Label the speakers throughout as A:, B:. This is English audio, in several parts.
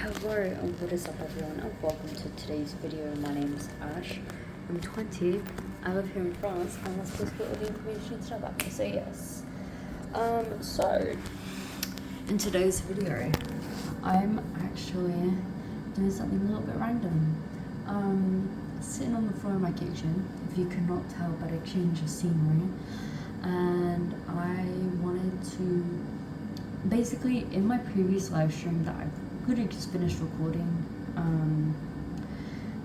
A: Hello and what is up everyone and welcome to today's video. My name is Ash, I'm 20, I live here in France and that's basically all the information you need to know about me, so yes. So in today's video, I'm actually doing something a little bit random. Sitting on the floor in my kitchen, if you could not tell by the change of scenery, and I wanted to, basically in my previous live stream that I could have just finished recording,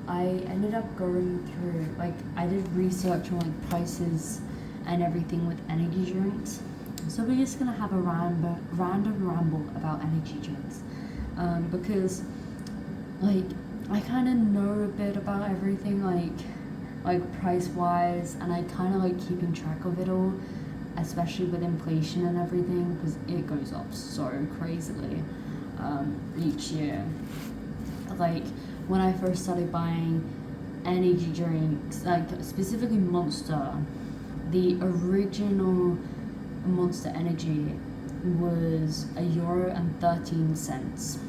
A: I ended up going through, like, I did research on like prices and everything with energy drinks. So we're just gonna have a random ramble about energy drinks, because like I kind of know a bit about everything, like price wise, and I kind of like keeping track of it all, especially with inflation and everything, because it goes up so crazily each year. Like when I first started buying energy drinks, like specifically Monster, the original Monster Energy was €1.13,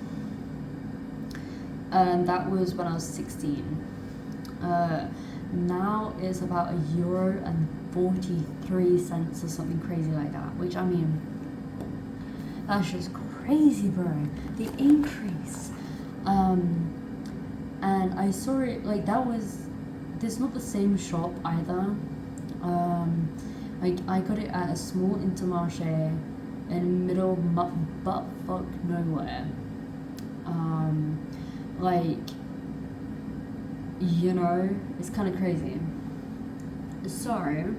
A: and that was when I was 16. Now it's about €1.43 or something crazy like that, which, I mean, that's just crazy, bro, the increase. And I saw it, like, there's not the same shop either. Like, I got it at a small Intermarché in middle buttfuck nowhere. Like, you know, it's kind of crazy. So,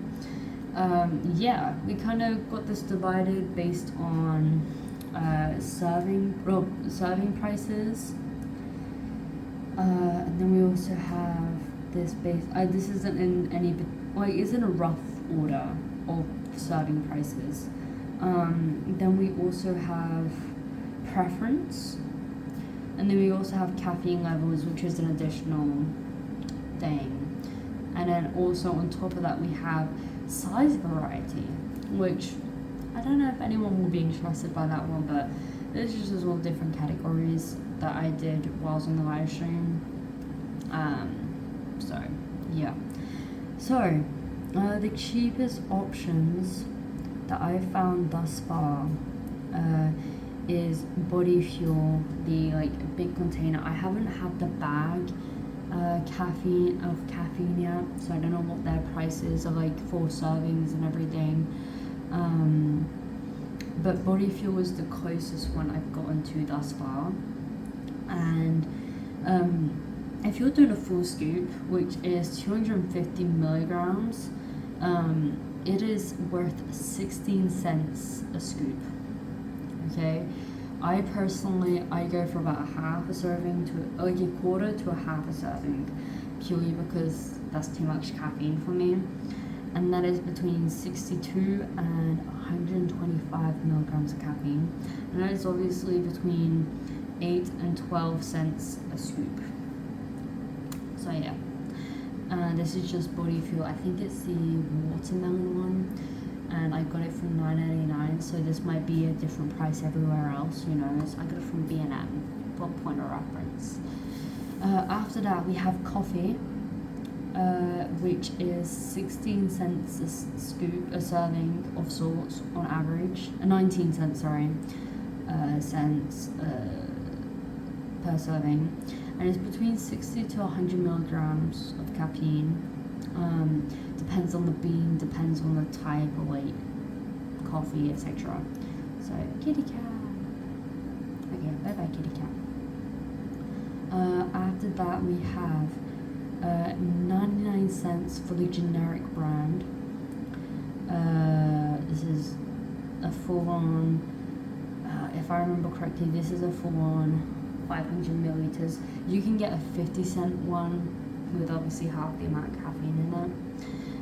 A: yeah, we kind of got this divided based on serving prices, and then we also have this this isn't in any, like, it's in a rough order of serving prices. Then we also have preference, and then we also have caffeine levels, which is an additional thing. And then also on top of that we have size variety, which I don't know if anyone will be interested by that one, but this is just all different categories that I did while I was on the live stream. So yeah. So the cheapest options that I've found thus far is Body Fuel, the like big container. I haven't had the bag caffeine yet, so I don't know what their prices are like for servings and everything. But Body Fuel is the closest one I've gotten to thus far. And if you're doing a full scoop, which is 250 milligrams, it is worth 16 cents a scoop. Okay, I personally go for about a half a serving to like a quarter to a half a serving, purely because that's too much caffeine for me, and that is between 62 and 125 milligrams of caffeine, and that is obviously between 8 and 12 cents a scoop. So yeah, this is just Body Fuel. I think it's the watermelon one, and I got it from $9.99, so this might be a different price everywhere else, who knows. I got it from B&M, for point of reference. After that we have coffee, which is 16 cents a scoop, a serving of sorts on average, 19 cents, cents per serving, and it's between 60 to 100 milligrams of caffeine. Depends on the bean, depends on the type of like coffee, etc. So kitty cat. Okay, bye bye kitty cat. After that we have 99 cents for the generic brand. This is a full-on, if I remember correctly, this is a full-on 500 milliliters. You can get a 50-cent one with obviously half the amount of caffeine in it,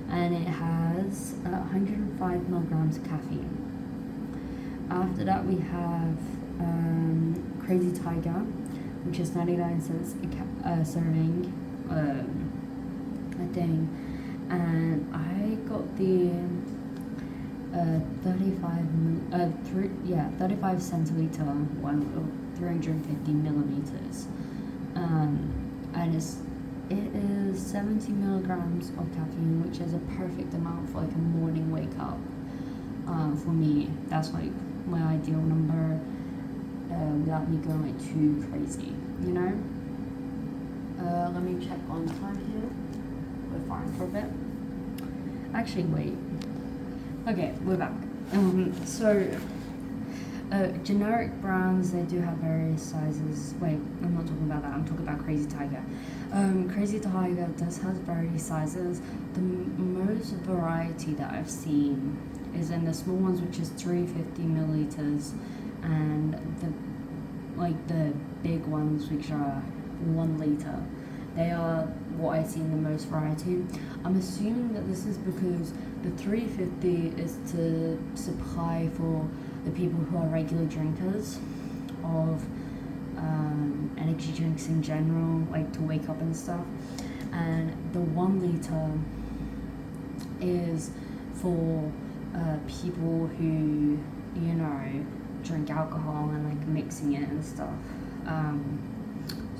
A: and it has 105 milligrams of caffeine. After that we have Crazy Tiger, which is 99 cents a serving, I think, and I got the 35 centiliter one 350 milliliters, and it is 70 milligrams of caffeine, which is a perfect amount for like a morning wake up. For me, that's like my ideal number, without me going like too crazy, you know. Let me check on time here. We're fine for a bit. Actually, wait. Okay, we're back. Generic brands, they do have various sizes. Wait, I'm not talking about that. I'm talking about Crazy Tiger. Crazy Tiger does have various sizes. The most variety that I've seen is in the small ones, which is 350 milliliters, and the big ones, which are 1 liter. They are what I see in the most variety. I'm assuming that this is because the 350 is to supply for the people who are regular drinkers of energy drinks in general, like to wake up and stuff. And the 1 liter is for people who, you know, drink alcohol and like mixing it and stuff.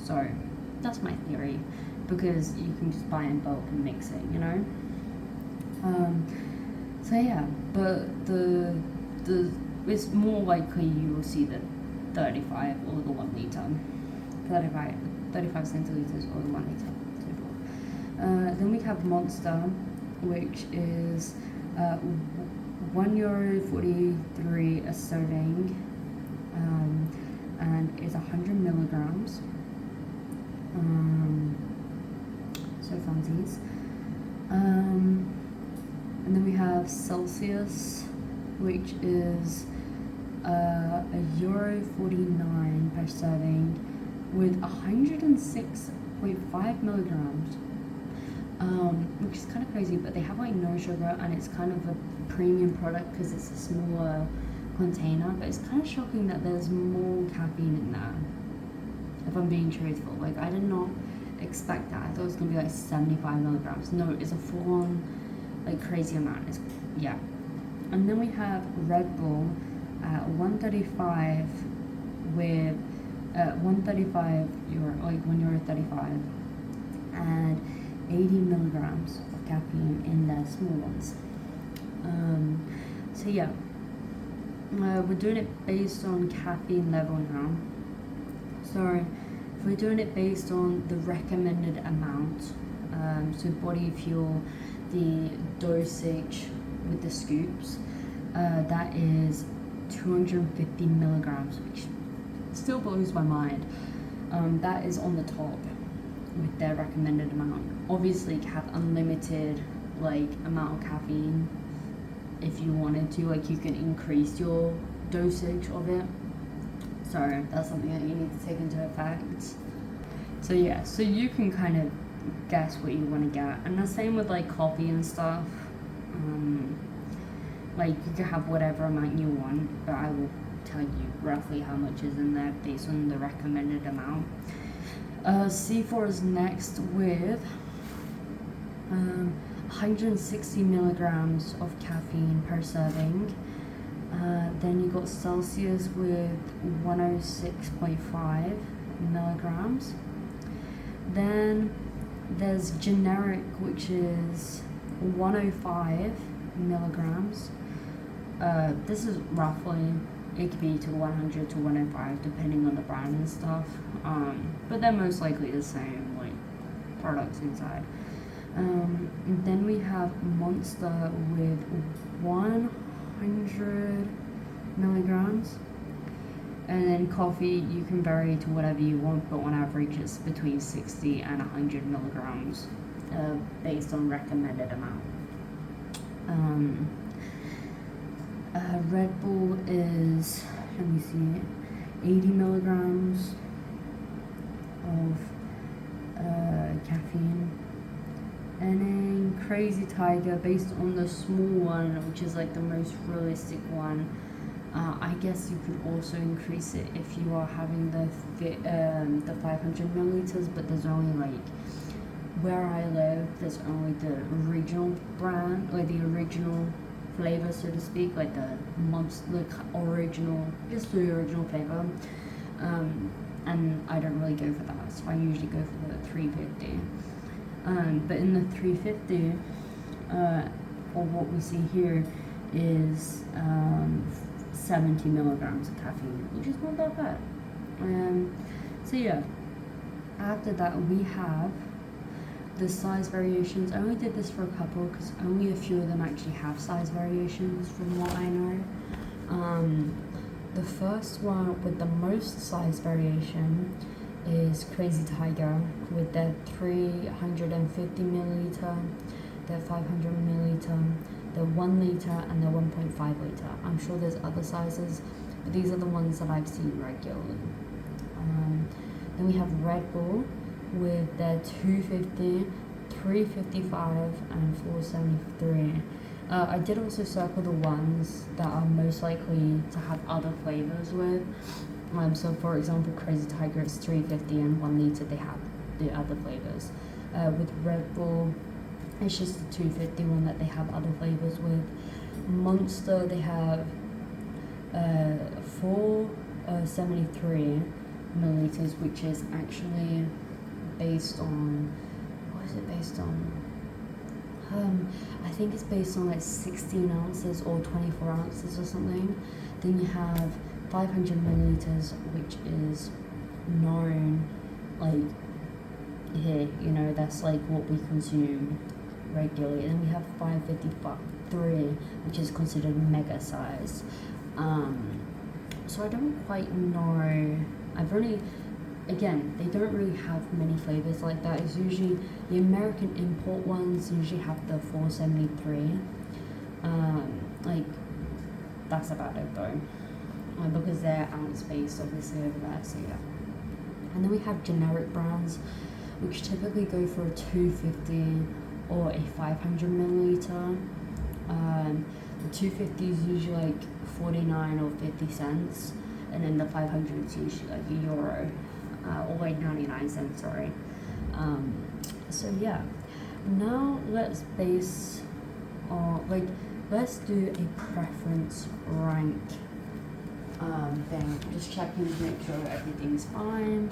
A: So that's my theory, because you can just buy in bulk and mix it, you know. So yeah, but the it's more likely you will see the 35 or the 1 liter, 35 centiliters or the 1 liter. Then we have Monster, which is €1.43 a serving, and is 100 milligrams. So funsies. And then we have Celsius, which is €1.49 per serving with 106.5 milligrams, which is kind of crazy, but they have like no sugar, and it's kind of a premium product because it's a smaller container, but it's kind of shocking that there's more caffeine in there, if I'm being truthful. Like, I did not expect that. I thought it was going to be like 75 milligrams. No, it's a full-on like crazy amount. Yeah. And then we have Red Bull at 135 with €1.35, like €1.35, and 80 milligrams of caffeine in the small ones. So yeah, we're doing it based on caffeine level now. So if we're doing it based on the recommended amount, so Body Fuel, the dosage with the scoops, that is 250 milligrams, which still blows my mind. That is on the top with their recommended amount. Obviously, you can have unlimited like amount of caffeine if you wanted to. Like, you can increase your dosage of it. So that's something that you need to take into effect. So yeah, so you can kind of guess what you want to get, and the same with like coffee and stuff. Like, you can have whatever amount you want, but I will tell you roughly how much is in there based on the recommended amount. C4 is next with 160 milligrams of caffeine per serving. Then you got Celsius with 106.5 milligrams. Then there's generic, which is 105 milligrams. This is roughly, it could be to 100 to 105 depending on the brand and stuff, but they're most likely the same like products inside. And then we have Monster with 100 milligrams, and then coffee, you can vary to whatever you want, but on average it's between 60 and 100 milligrams, based on recommended amount. Red Bull is, let me see, 80 milligrams of caffeine. And then Crazy Tiger, based on the small one, which is like the most realistic one, I guess you could also increase it if you are having the 500 milliliters, but there's only like, where I live, there's only the original brand, like the original flavor, so to speak, like the original, just the original flavor. and I don't really go for that, so I usually go for the 350. But in the 350, or what we see here is 70 milligrams of caffeine, which is not that bad. So yeah, after that we have the size variations. I only did this for a couple because only a few of them actually have size variations from what I know. The first one with the most size variation is Crazy Tiger with their 350 milliliter, their 500 milliliter, the 1 liter, and the 1.5 liter. I'm sure there's other sizes, but these are the ones that I've seen regularly. Then we have Red Bull with their 250, 355, and 473. I did also circle the ones that are most likely to have other flavors with. So for example, Crazy Tiger is 350 and 1 liter, they have the other flavors. With Red Bull, it's just the 250 one that they have other flavors with. Monster, they have 473 milliliters, which is actually based on, what is it based on? I think it's based on like 16 ounces or 24 ounces or something. Then you have 500 milliliters, which is known, like, here, you know, that's like what we consume regularly. And then we have 553, which is considered mega size. So I don't quite know. Again, they don't really have many flavors like that. It's usually the American import ones usually have the 473. Like, that's about it though. Because they're ounce based obviously over there, so yeah. And then we have generic brands, which typically go for a 250 or a 500 milliliter. The 250 is usually like 49 or 50 cents, and then the 500 is usually like €1, or like 99 cents, sorry. So yeah, now let's let's do a preference rank thing. Just checking to make sure everything's fine.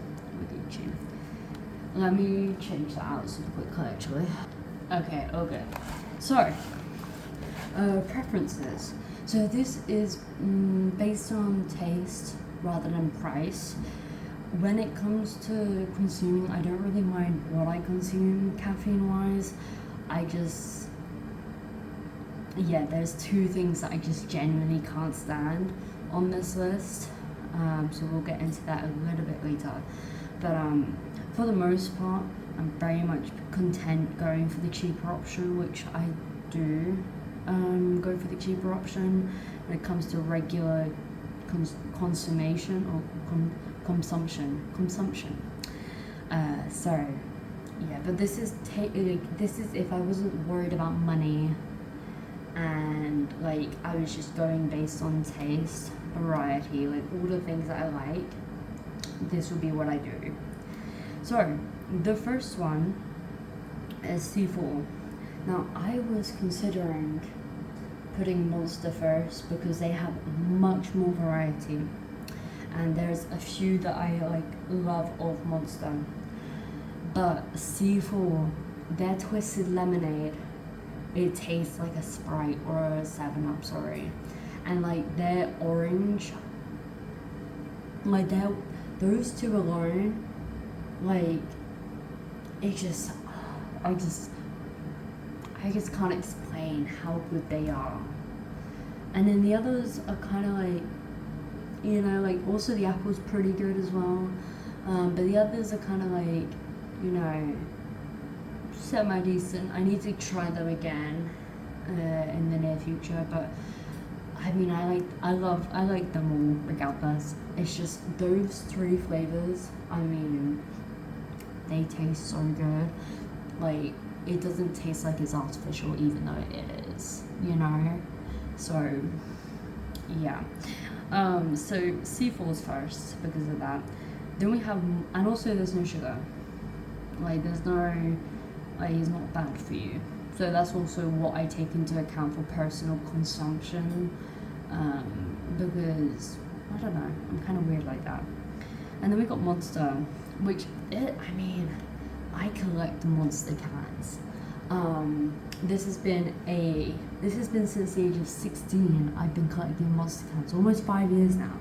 A: Let me change that out super quickly actually. Okay, okay. So, preferences. So this is based on taste rather than price. When it comes to consuming, I don't really mind what I consume caffeine wise. There's two things that I just genuinely can't stand on this list. So we'll get into that a little bit later. But for the most part, I'm very much content going for the cheaper option, which I do go for the cheaper option when it comes to regular consumption. So yeah, but this is if I wasn't worried about money and like I was just going based on taste, variety, like all the things that I like, this would be what I do. So the first one is C4. Now I was considering putting Monster first because they have much more variety, and there's a few that I like love of Monster. But C4, their twisted lemonade, it tastes like a Sprite or a 7-Up, sorry. And like their orange, like those two alone, like it just, I just can't explain how good they are. And then the others are kind of like, you know, like also the apple's pretty good as well. But the others are kind of like, you know, semi-decent. I need to try them again in the near future. But I mean, I like them all regardless. It's just those three flavors, I mean, they taste so good. Like, it doesn't taste like it's artificial even though it is, you know? So, yeah. So C4's first because of that. Then we have, and also there's no sugar. Like, there's no, like, it's not bad for you. So that's also what I take into account for personal consumption. Because, I don't know, I'm kind of weird like that. And then we got Monster, which I mean, I collect Monster cans. This has been since the age of 16. I've been collecting Monster cans, almost 5 years now.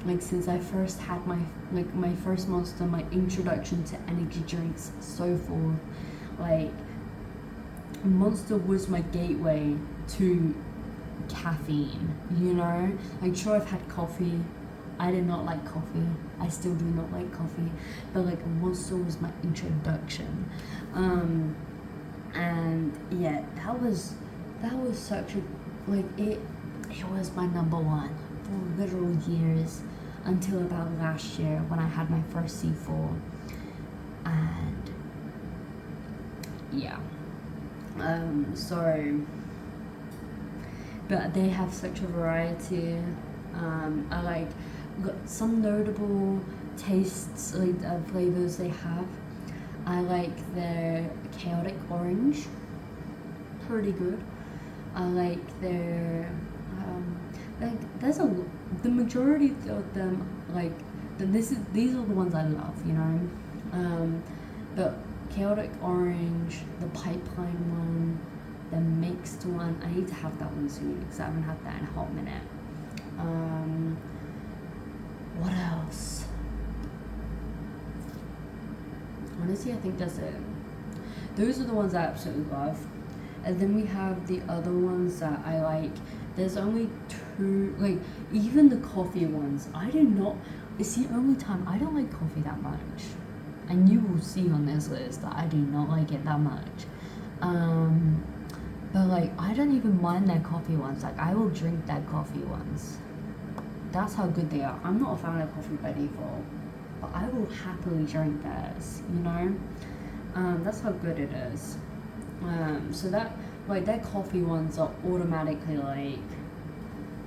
A: Like since I first had my first Monster, my introduction to energy drinks, so forth. Like Monster was my gateway to caffeine, you know? Like sure, I've had coffee. I did not like coffee. I still do not like coffee, but like Monster was my introduction. And yeah, that was such a it was my number one for literal years until about last year when I had my first C4. And yeah. So but they have such a variety. I like got some notable tastes, like flavors they have. I like their chaotic orange, pretty good. I like their like the majority of them, like these are the ones I love, you know. But chaotic orange, the pipeline one, the mixed one. I need to have that one soon because I haven't had that in a hot minute. What else? Honestly, I think that's it. Those are the ones I absolutely love. And then we have the other ones that I like. There's only two, like, even the coffee ones. It's the only time I don't like coffee that much. And you will see on this list that I do not like it that much. But like, I don't even mind their coffee ones. Like, I will drink their coffee ones. That's how good they are. I'm not a fan of coffee by default, but I will happily drink theirs, you know? That's how good it is. So that, like, their coffee ones are automatically, like,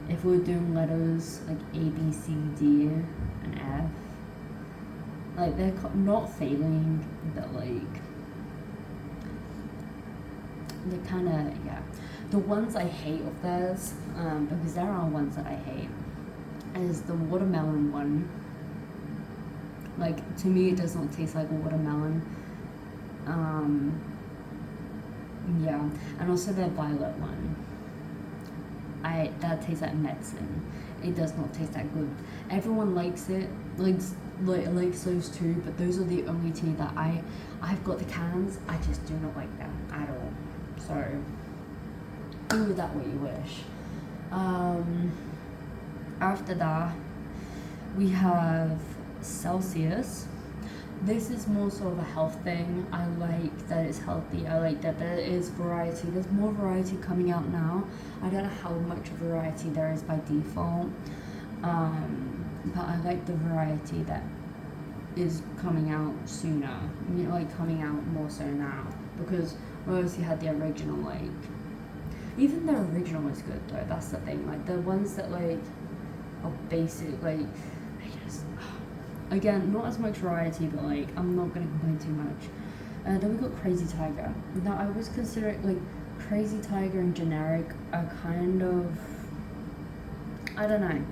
A: if we're doing letters, like, A, B, C, D, and F, like, they're not failing, but, like, they're kind of, yeah. The ones I hate of theirs, because there are ones that I hate, is the watermelon one. Like, to me, it does not taste like watermelon. Yeah, and also the violet one. That tastes like medicine. It does not taste that good. Everyone likes it, likes those two, but those are the only two that I've got the cans. I just do not like them at all. So do with that what you wish. After that, we have Celsius. This is more sort of a health thing. I like that it's healthy. I like that there is variety. There's more variety coming out now. I don't know how much variety there is by default, but I like the variety that is coming out sooner. You know, like coming out more so now, because we obviously had the original, like, even the original was good though. That's the thing. Like the ones that like are basic, like, again, not as much variety, but like I'm not gonna complain too much. Then we got Crazy Tiger. Now I was considering, like, Crazy Tiger and generic are kind of, I don't know.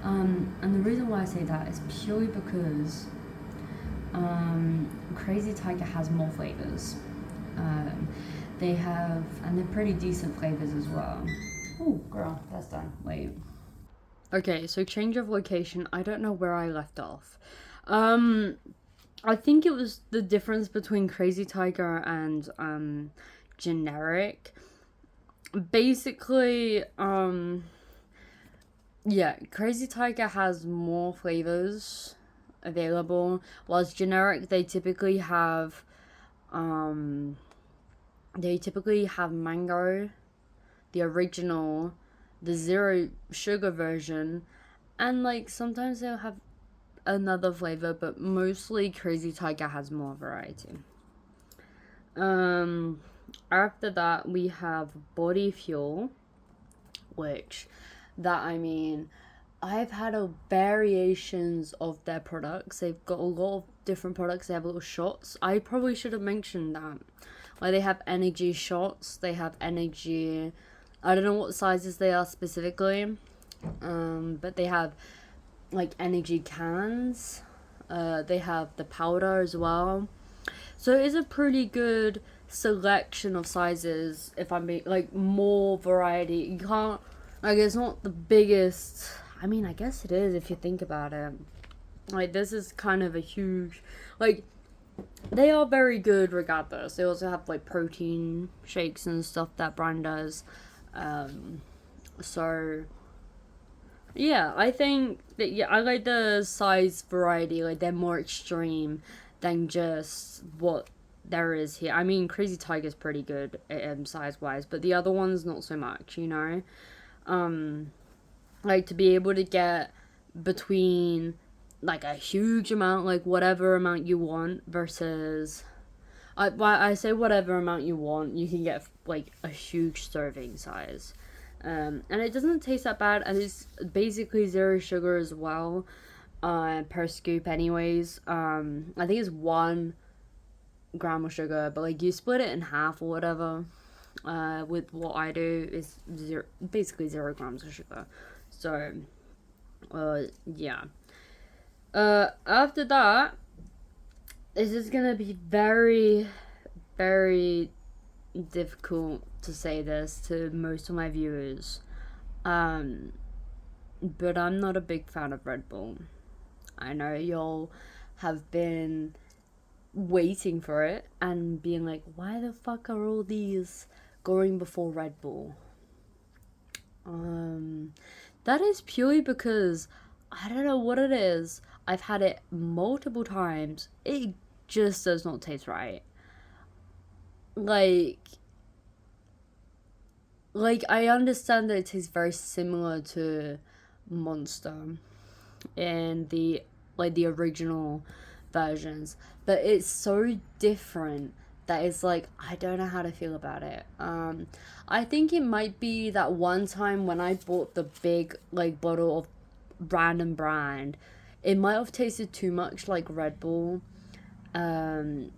A: And the reason why I say that is purely because Crazy Tiger has more flavors. They have, and they're pretty decent flavors as well. Oh, girl, that's done. Wait. Okay, so change of location. I don't know where I left off. I think it was the difference between Crazy Tiger and generic. Basically, yeah, Crazy Tiger has more flavors available, whilst generic they typically have mango, the original, the zero sugar version, and like sometimes they'll have another flavor, but mostly Crazy Tiger has more variety. After that we have Body Fuel, which I mean, I've had variations of their products. They've got a lot of different products. They have little shots. I probably should have mentioned that. Like, they have energy shots. They have energy, I don't know what sizes they are specifically, but they have like energy cans. They have the powder as well. So it's a pretty good selection of sizes. If I'm being like more variety, you can't like it's not the biggest. I mean, I guess it is if you think about it. Like this is kind of a huge, like they are very good regardless. They also have like protein shakes and stuff that brand does. So yeah, I think that yeah, I like the size variety. Like they're more extreme than just what there is here. I mean, Crazy Tiger's pretty good size wise, but the other ones not so much. You know, like to be able to get between like a huge amount, like whatever amount you want, versus I say whatever amount you want, you can get like a huge serving size. And it doesn't taste that bad, and it's basically zero sugar as well, per scoop. Anyways, I think it's 1 gram of sugar, but like you split it in half or whatever. With what I do is basically 0 grams of sugar. So, yeah. After that, this is gonna be very, very difficult to say this to most of my viewers. Um, but I'm not a big fan of Red Bull. I know y'all have been waiting for it and being like, why the fuck are all these going before Red Bull? That is purely because I don't know what it is. I've had it multiple times. It just does not taste right. Like, I understand that it tastes very similar to Monster in the original versions, but it's so different that it's like I don't know how to feel about it. I think it might be that one time when I bought the big like bottle of random brand, it might have tasted too much like Red Bull. Um,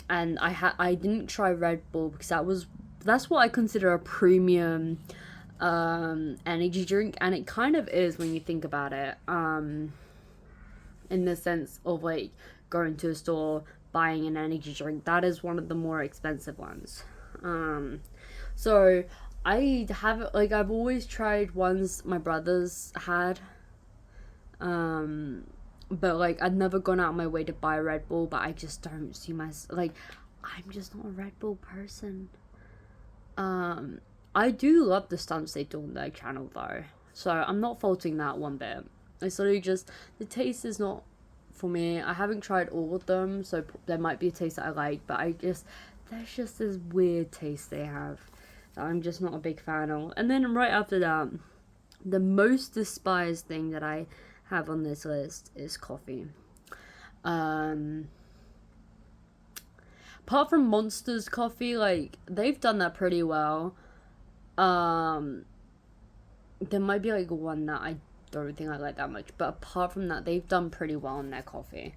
A: and I didn't try Red Bull because that's what I consider a premium energy drink, and it kind of is when you think about it. In the sense of like going to a store buying an energy drink, that is one of the more expensive ones. So I have like I've always tried ones my brothers had, but like I've never gone out of my way to buy Red Bull, but I just don't see myself like I'm just not a Red Bull person. I do love the stunts they do on their channel though, so I'm not faulting that one bit. It's literally just the taste is not for me. I haven't tried all of them, so there might be a taste that I like, but there's just this weird taste they have that I'm just not a big fan of. And then right after that, the most despised thing that I have on this list is coffee. Apart from Monster's coffee, like they've done that pretty well. Um, there might be like one that I don't think I like that much, but apart from that, they've done pretty well on their coffee.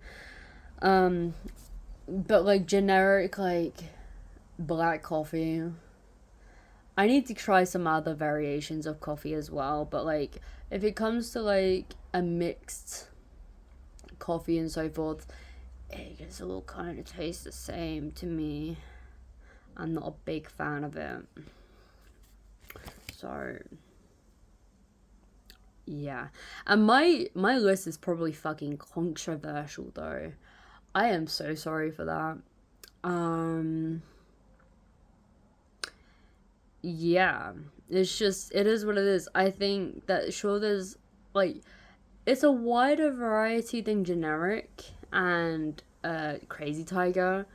A: Um, but like generic like black coffee, I need to try some other variations of coffee as well. But like if it comes to like a mixed coffee and so forth, it just all kind of tastes the same to me. I'm not a big fan of it. So yeah. And my list is probably fucking controversial though. I am so sorry for that. Um yeah. It is what it is. I think that sure there's like it's a wider variety than generic and Crazy Tiger,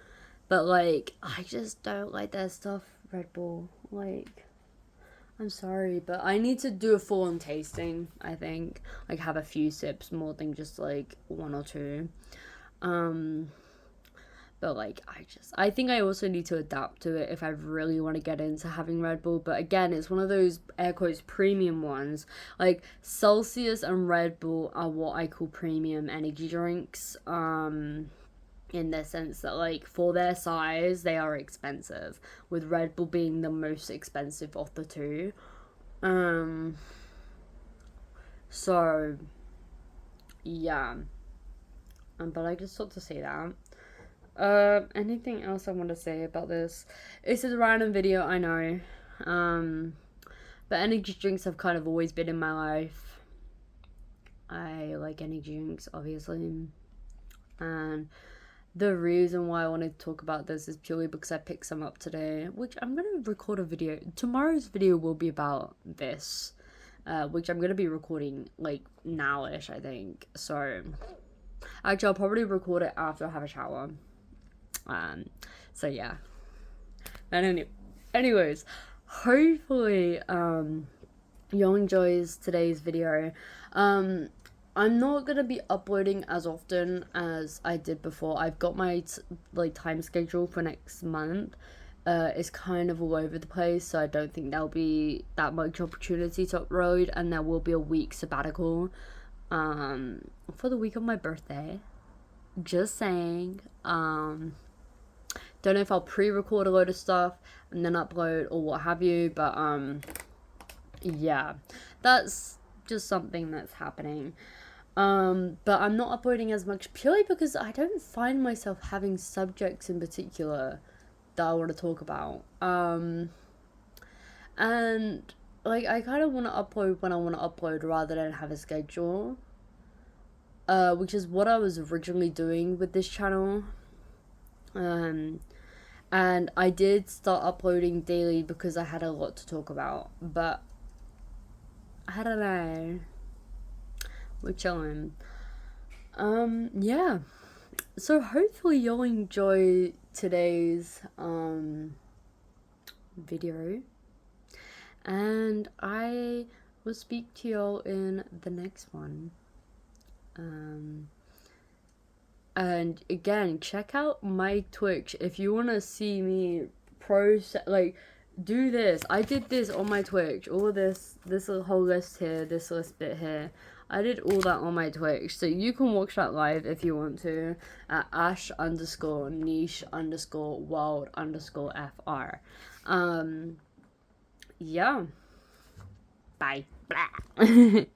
A: but like I just don't like that stuff, Red Bull. Like I'm sorry, but I need to do a full on tasting, I think. Like have a few sips more than just like one or two. Um but like I think I also need to adapt to it if I really want to get into having Red Bull. But again, it's one of those air quotes premium ones. Like Celsius and Red Bull are what I call premium energy drinks. In the sense that like for their size they are expensive, with Red Bull being the most expensive of the two. So yeah. But I just thought to say that. Anything else I want to say about this? This is a random video, I know. But energy drinks have kind of always been in my life. I like energy drinks, obviously. And the reason why I wanted to talk about this is purely because I picked some up today, which I'm going to record a video. Tomorrow's video will be about this, which I'm going to be recording, like, now-ish, I think. So, actually, I'll probably record it after I have a shower. So yeah. And anyways, hopefully, y'all enjoys today's video. I'm not gonna be uploading as often as I did before. I've got my time schedule for next month. It's kind of all over the place, so I don't think there'll be that much opportunity to upload, and there will be a week sabbatical for the week of my birthday. Just saying. Don't know if I'll pre-record a load of stuff and then upload or what have you, but yeah, that's just something that's happening. But I'm not uploading as much purely because I don't find myself having subjects in particular that I want to talk about. And like I kind of want to upload when I want to upload rather than have a schedule. Which is what I was originally doing with this channel. And I did start uploading daily because I had a lot to talk about, but I don't know. We're chilling. Yeah. So hopefully you'll enjoy today's video, and I will speak to y'all in the next one. And again, check out my Twitch if you want to see me do this. I did this on my Twitch. All of this whole list here, this list bit here. I did all that on my Twitch. So you can watch that live if you want to at ash_niche_world_fr. Yeah. Bye. Blah.